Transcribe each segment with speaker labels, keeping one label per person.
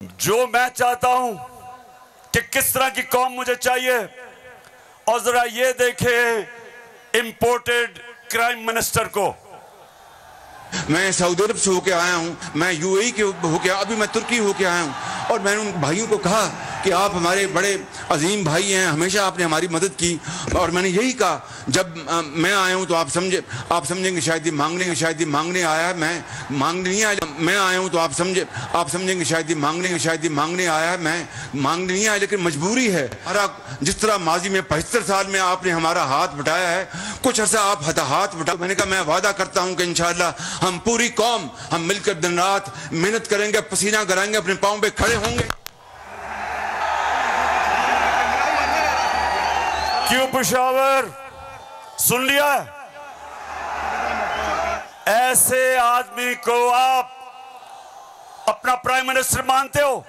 Speaker 1: जो मैं चाहता हूं कि किस तरह की कौम मुझे चाहिए, और जरा ये देखें इंपोर्टेड क्राइम मिनिस्टर को।
Speaker 2: मैं सऊदी अरब से होके आया हूँ, मैं यूएई के होके, अभी मैं तुर्की होके आया हूँ, और मैंने उन भाइयों को कहा कि आप हमारे बड़े अजीम भाई हैं, हमेशा आपने हमारी मदद की। और मैंने यही कहा, जब मैं आया हूँ तो आप समझेंगे शायद ये मांगने आया है, मैं मांगने नहीं आया। मैं आया हूँ तो आप समझेंगे शायद ये मांगने आया है, मैं मांगने नहीं आया, लेकिन मजबूरी है। जिस तरह माजी में 75 साल में आपने हमारा हाथ बटाया है, कुछ अर्सा आप हाथ बटा। मैंने कहा मैं वादा करता हूँ कि इंशाअल्लाह हम पूरी कौम हम मिलकर दिन रात मेहनत करेंगे, पसीना कराएंगे, अपने पाँव पे खड़े होंगे।
Speaker 1: क्यों पेशावर, सुन लिया? ऐसे आदमी को आप अपना प्राइम मिनिस्टर मानते हो?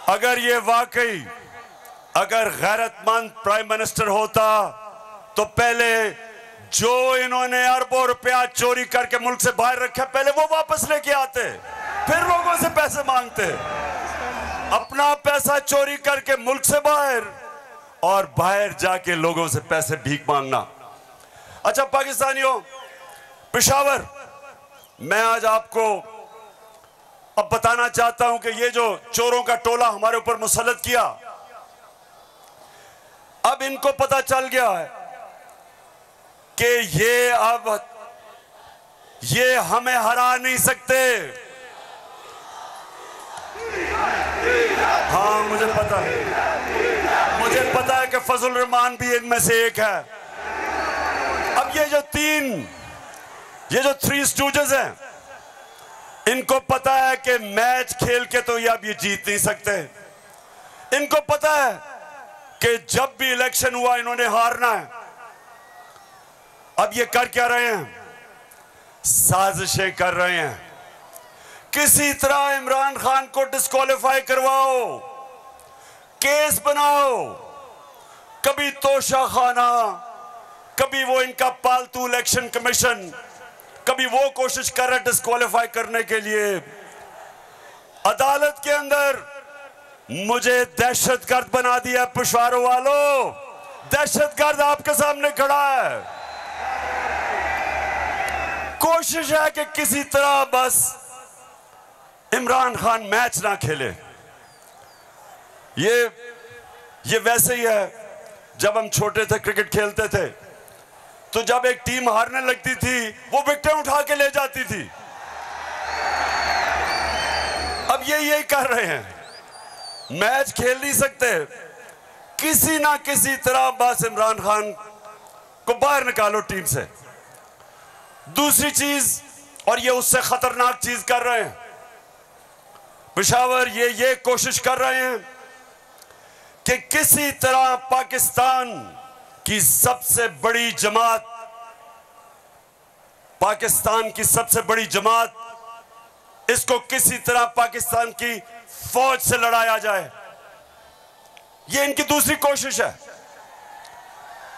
Speaker 1: अगर ये वाकई अगर गैरतमंद प्राइम मिनिस्टर होता तो पहले जो इन्होंने अरबों रुपया चोरी करके मुल्क से बाहर रखा, पहले वो वापस लेके आते, फिर लोगों से पैसे मांगते। अपना पैसा चोरी करके मुल्क से बाहर, और बाहर जाके लोगों से पैसे भीख मांगना। अच्छा पाकिस्तानियों, पेशावर, मैं आज आपको अब बताना चाहता हूं कि ये जो चोरों का टोला हमारे ऊपर मुसल्लत किया, अब इनको पता चल गया है कि ये हमें हरा नहीं सकते। हाँ, मुझे पता है कि फजल रहमान भी इनमें से एक है। अब ये जो थ्री स्टूजेस हैं, इनको पता है कि मैच खेल के तो ये अब ये जीत नहीं सकते। इनको पता है कि जब भी इलेक्शन हुआ इन्होंने हारना है। अब ये कर क्या रहे हैं? साजिशें कर रहे हैं। किसी तरह इमरान खान को डिस्क्वालीफाई करवाओ, केस बनाओ, कभी तोशाखाना, कभी वो इनका पालतू इलेक्शन कमीशन, कभी वो कोशिश कर रहे डिस्क्वालीफाई करने के लिए। अदालत के अंदर मुझे दहशतगर्द बना दिया। पेशावर वालों, दहशतगर्द आपके सामने खड़ा है। कोशिश है कि किसी तरह बस इमरान खान मैच ना खेले। ये वैसे ही है, जब हम छोटे थे क्रिकेट खेलते थे तो जब एक टीम हारने लगती थी वो विकेटें उठा के ले जाती थी। अब ये यही कर रहे हैं, मैच खेल नहीं सकते, किसी ना किसी तरह बस इमरान खान को बाहर निकालो टीम से। दूसरी चीज, और ये उससे खतरनाक चीज कर रहे हैं पेशावर, ये कोशिश कर रहे हैं कि किसी तरह पाकिस्तान की सबसे बड़ी जमात, इसको किसी तरह पाकिस्तान की फौज से लड़ाया जाए। ये इनकी दूसरी कोशिश है।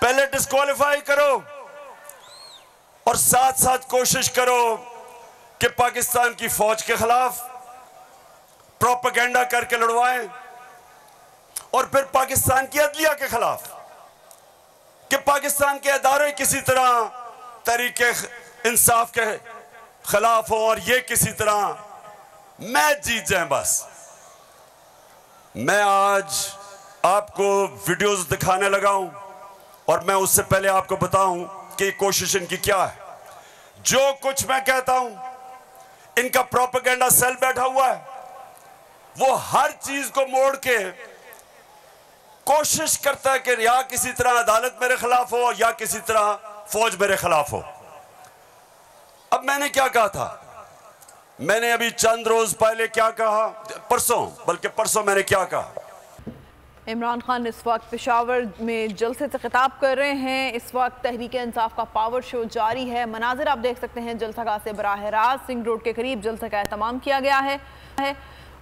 Speaker 1: पहले डिस्क्वालीफाई करो और साथ साथ कोशिश करो कि पाकिस्तान की फौज के खिलाफ प्रोपेगेंडा करके लड़वाएं, और फिर पाकिस्तान की अदलिया के खिलाफ कि पाकिस्तान के अदारे किसी तरह तहरीके इंसाफ के खिलाफ हो और ये किसी तरह मैच जीत जाएं। बस मैं आज आपको वीडियोस दिखाने लगा हूं, और मैं उससे पहले आपको बताऊं कि कोशिश इनकी क्या है। जो कुछ मैं कहता हूं, इनका प्रोपेगेंडा सेल बैठा हुआ है, वो हर चीज को मोड़ के कोशिश करता है कि या किसी तरह अदालत मेरे खिलाफ हो या किसी तरह फौज मेरे खिलाफ हो। अब मैंने क्या कहा था, मैंने अभी चंद रोज पहले क्या कहा, परसों मैंने क्या कहा।
Speaker 3: इमरान खान इस वक्त पेशावर में जलसे से खिताब कर रहे हैं। इस वक्त तहरीक इंसाफ का पावर शो जारी है। मनाजिर आप देख सकते हैं, जलसागाह से बराह रास्त सिंह रोड के करीब जलसे का एहतमाम किया गया है,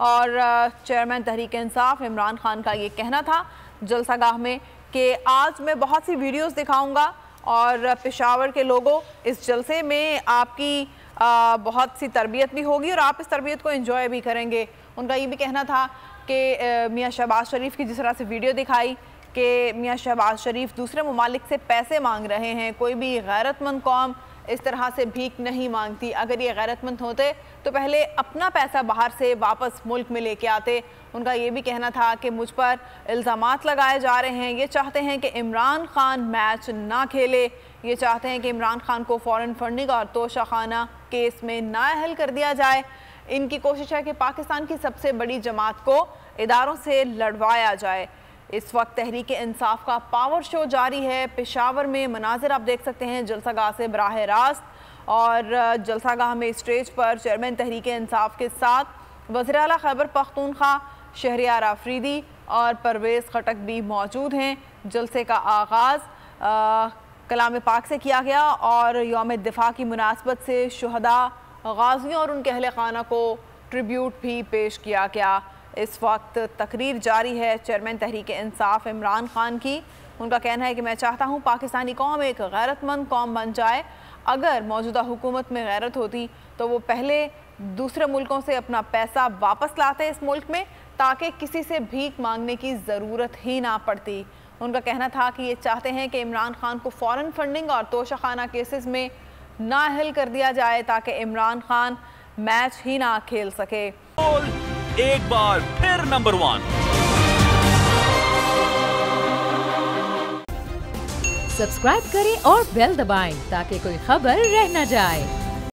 Speaker 3: और चेयरमैन तहरीक इंसाफ इमरान खान का ये कहना था जलसागाह में कि आज मैं बहुत सी वीडियोस दिखाऊंगा और पेशावर के लोगों, इस जलसे में आपकी बहुत सी तरबियत भी होगी और आप इस तरबियत को एंजॉय भी करेंगे। उनका ये भी कहना था कि मियाँ शहबाज शरीफ की जिस तरह से वीडियो दिखाई कि मियाँ शहबाज शरीफ दूसरे ममालिक से पैसे मांग रहे हैं, कोई भी गैरतमंद कौम इस तरह से भीख नहीं मांगती। अगर ये गैरतमंद होते तो पहले अपना पैसा बाहर से वापस मुल्क में लेके आते। उनका ये भी कहना था कि मुझ पर इल्ज़ामात लगाए जा रहे हैं, ये चाहते हैं कि इमरान खान मैच ना खेले, ये चाहते हैं कि इमरान खान को फॉरेन फंडिंग और तोशाखाना केस में नाअहल कर दिया जाए। इनकी कोशिश है कि पाकिस्तान की सबसे बड़ी जमात को इदारों से लड़वाया जाए। इस वक्त तहरीक इंसाफ का पावर शो जारी है पेशावर में। मनाजिर आप देख सकते हैं जलसागाह से बराह रास्त, और जलसागाह में स्टेज पर चेयरमैन तहरीक इंसाफ के साथ वज़ीर आला खैबर पख्तूनख्वा शहरियार आफरीदी और परवेज़ खटक भी मौजूद हैं। जलसे का आगाज़ कलाम पाक से किया गया और यौम दिफा की मुनासबत से शुहदा, गाज़ियों और उनके अहले खाना को ट्रिब्यूट भी पेश किया गया। इस वक्त तकरीर जारी है चेयरमैन तहरीक इंसाफ इमरान खान की। उनका कहना है कि मैं चाहता हूँ पाकिस्तानी कौम एक गैरतमंद कौम बन जाए। अगर मौजूदा हुकूमत में गैरत होती तो वो पहले दूसरे मुल्कों से अपना पैसा वापस लाते इस मुल्क में, ताकि किसी से भीख मांगने की ज़रूरत ही ना पड़ती। उनका कहना था कि ये चाहते हैं कि इमरान खान को फॉरेन फंडिंग और तोशाखाना केसेस में नाअहल कर दिया जाए ताकि इमरान खान मैच ही ना खेल सके।
Speaker 4: एक बार फिर नंबर 1।
Speaker 5: सब्सक्राइब करें और बेल दबाएं ताकि कोई खबर रह न जाए।